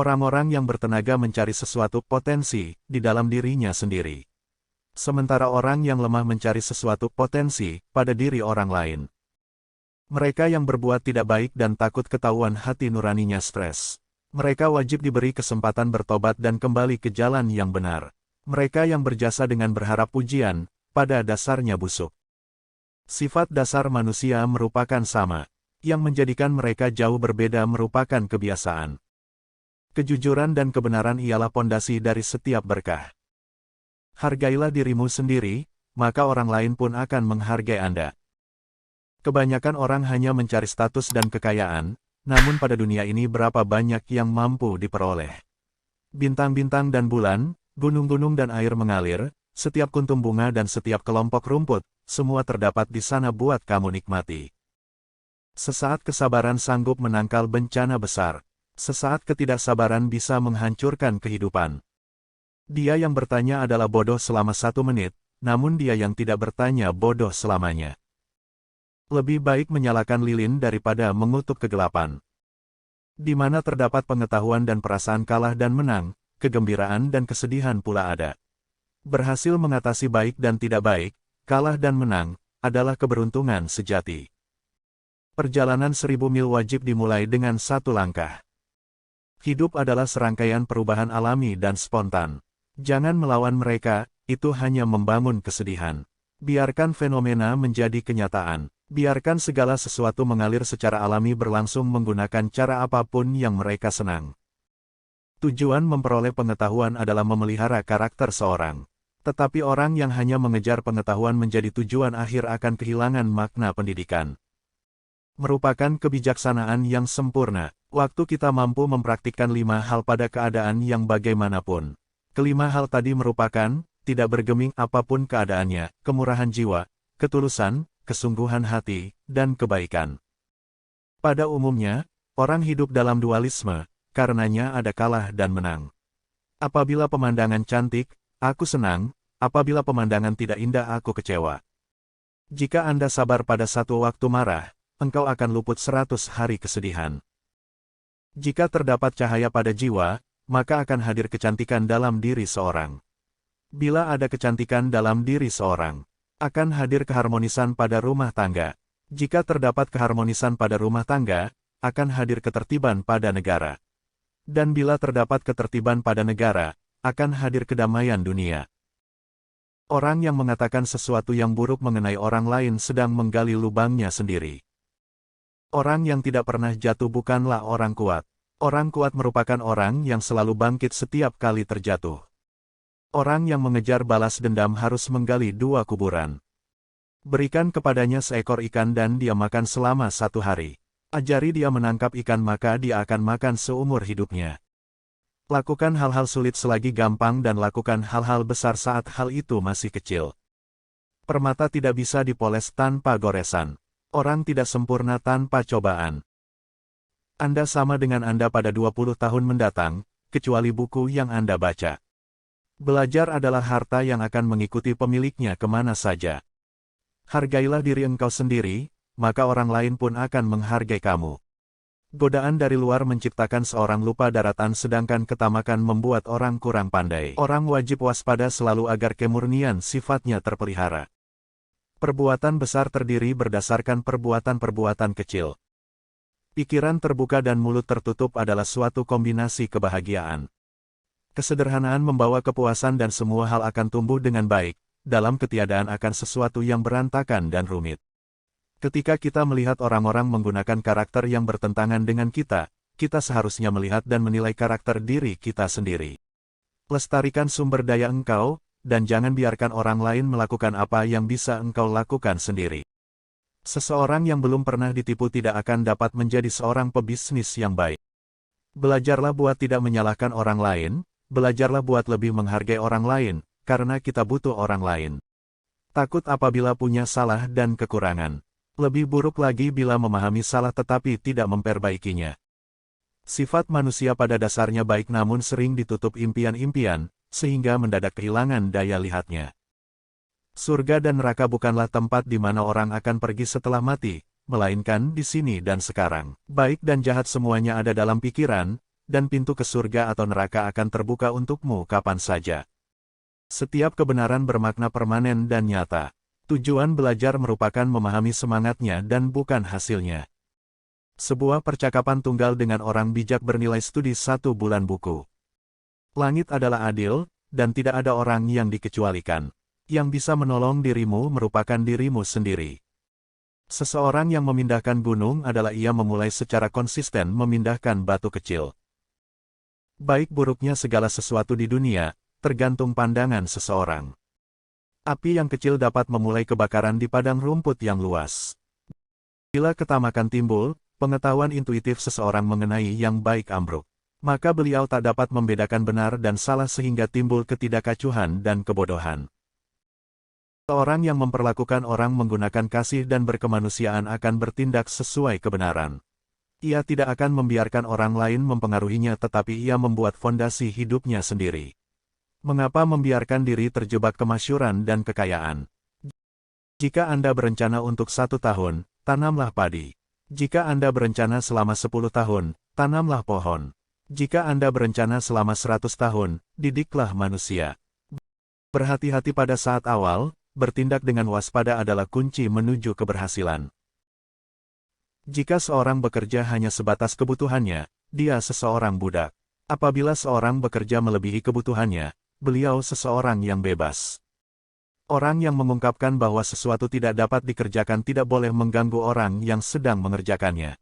Orang-orang yang bertenaga mencari sesuatu potensi di dalam dirinya sendiri. Sementara orang yang lemah mencari sesuatu potensi pada diri orang lain. Mereka yang berbuat tidak baik dan takut ketahuan hati nuraninya stres. Mereka wajib diberi kesempatan bertobat dan kembali ke jalan yang benar. Mereka yang berjasa dengan berharap pujian, pada dasarnya busuk. Sifat dasar manusia merupakan sama. Yang menjadikan mereka jauh berbeda merupakan kebiasaan. Kejujuran dan kebenaran ialah pondasi dari setiap berkah. Hargailah dirimu sendiri, maka orang lain pun akan menghargai Anda. Kebanyakan orang hanya mencari status dan kekayaan, namun pada dunia ini berapa banyak yang mampu diperoleh. Bintang-bintang dan bulan, gunung-gunung dan air mengalir, setiap kuntum bunga dan setiap kelompok rumput, semua terdapat di sana buat kamu nikmati. Sesaat kesabaran sanggup menangkal bencana besar. Sesaat ketidaksabaran bisa menghancurkan kehidupan. Dia yang bertanya adalah bodoh selama 1 menit, namun dia yang tidak bertanya bodoh selamanya. Lebih baik menyalakan lilin daripada mengutuk kegelapan. Di mana terdapat pengetahuan dan perasaan kalah dan menang, kegembiraan dan kesedihan pula ada. Berhasil mengatasi baik dan tidak baik, kalah dan menang, adalah keberuntungan sejati. Perjalanan 1000 mil wajib dimulai dengan 1 langkah. Hidup adalah serangkaian perubahan alami dan spontan. Jangan melawan mereka, itu hanya membangun kesedihan. Biarkan fenomena menjadi kenyataan. Biarkan segala sesuatu mengalir secara alami berlangsung menggunakan cara apapun yang mereka senang. Tujuan memperoleh pengetahuan adalah memelihara karakter seorang. Tetapi orang yang hanya mengejar pengetahuan menjadi tujuan akhir akan kehilangan makna pendidikan. Merupakan kebijaksanaan yang sempurna. Waktu kita mampu mempraktikkan 5 hal pada keadaan yang bagaimanapun. Kelima hal tadi merupakan, tidak bergeming apapun keadaannya, kemurahan jiwa, ketulusan, kesungguhan hati, dan kebaikan. Pada umumnya, orang hidup dalam dualisme, karenanya ada kalah dan menang. Apabila pemandangan cantik, aku senang, apabila pemandangan tidak indah aku kecewa. Jika Anda sabar pada satu waktu marah, engkau akan luput 100 hari kesedihan. Jika terdapat cahaya pada jiwa, maka akan hadir kecantikan dalam diri seorang. Bila ada kecantikan dalam diri seorang, akan hadir keharmonisan pada rumah tangga. Jika terdapat keharmonisan pada rumah tangga, akan hadir ketertiban pada negara. Dan bila terdapat ketertiban pada negara, akan hadir kedamaian dunia. Orang yang mengatakan sesuatu yang buruk mengenai orang lain sedang menggali lubangnya sendiri. Orang yang tidak pernah jatuh bukanlah orang kuat. Orang kuat merupakan orang yang selalu bangkit setiap kali terjatuh. Orang yang mengejar balas dendam harus menggali 2 kuburan. Berikan kepadanya seekor ikan dan dia makan selama 1 hari. Ajari dia menangkap ikan maka dia akan makan seumur hidupnya. Lakukan hal-hal sulit selagi gampang dan lakukan hal-hal besar saat hal itu masih kecil. Permata tidak bisa dipoles tanpa goresan. Orang tidak sempurna tanpa cobaan. Anda sama dengan Anda pada 20 tahun mendatang, kecuali buku yang Anda baca. Belajar adalah harta yang akan mengikuti pemiliknya kemana saja. Hargailah diri engkau sendiri, maka orang lain pun akan menghargai kamu. Godaan dari luar menciptakan seorang lupa daratan sedangkan ketamakan membuat orang kurang pandai. Orang wajib waspada selalu agar kemurnian sifatnya terpelihara. Perbuatan besar terdiri berdasarkan perbuatan-perbuatan kecil. Pikiran terbuka dan mulut tertutup adalah suatu kombinasi kebahagiaan. Kesederhanaan membawa kepuasan dan semua hal akan tumbuh dengan baik, dalam ketiadaan akan sesuatu yang berantakan dan rumit. Ketika kita melihat orang-orang menggunakan karakter yang bertentangan dengan kita seharusnya melihat dan menilai karakter diri kita sendiri. Lestarikan sumber daya engkau, dan jangan biarkan orang lain melakukan apa yang bisa engkau lakukan sendiri. Seseorang yang belum pernah ditipu tidak akan dapat menjadi seorang pebisnis yang baik. Belajarlah buat tidak menyalahkan orang lain, belajarlah buat lebih menghargai orang lain, karena kita butuh orang lain. Takut apabila punya salah dan kekurangan. Lebih buruk lagi bila memahami salah tetapi tidak memperbaikinya. Sifat manusia pada dasarnya baik namun sering ditutup impian-impian, sehingga mendadak kehilangan daya lihatnya. Surga dan neraka bukanlah tempat di mana orang akan pergi setelah mati, melainkan di sini dan sekarang. Baik dan jahat semuanya ada dalam pikiran, dan pintu ke surga atau neraka akan terbuka untukmu kapan saja. Setiap kebenaran bermakna permanen dan nyata. Tujuan belajar merupakan memahami semangatnya dan bukan hasilnya. Sebuah percakapan tunggal dengan orang bijak bernilai studi 1 bulan buku. Langit adalah adil, dan tidak ada orang yang dikecualikan. Yang bisa menolong dirimu merupakan dirimu sendiri. Seseorang yang memindahkan gunung adalah ia memulai secara konsisten memindahkan batu kecil. Baik buruknya segala sesuatu di dunia, tergantung pandangan seseorang. Api yang kecil dapat memulai kebakaran di padang rumput yang luas. Bila ketamakan timbul, pengetahuan intuitif seseorang mengenai yang baik ambruk. Maka beliau tak dapat membedakan benar dan salah sehingga timbul ketidakacuhan dan kebodohan. Seorang yang memperlakukan orang menggunakan kasih dan berkemanusiaan akan bertindak sesuai kebenaran. Ia tidak akan membiarkan orang lain mempengaruhinya tetapi ia membuat fondasi hidupnya sendiri. Mengapa membiarkan diri terjebak kemasyhuran dan kekayaan? Jika Anda berencana untuk 1 tahun, tanamlah padi. Jika Anda berencana selama 10 tahun, tanamlah pohon. Jika Anda berencana selama 100 tahun, didiklah manusia. Berhati-hati pada saat awal, bertindak dengan waspada adalah kunci menuju keberhasilan. Jika seorang bekerja hanya sebatas kebutuhannya, dia seseorang budak. Apabila seorang bekerja melebihi kebutuhannya, beliau seseorang yang bebas. Orang yang mengungkapkan bahwa sesuatu tidak dapat dikerjakan tidak boleh mengganggu orang yang sedang mengerjakannya.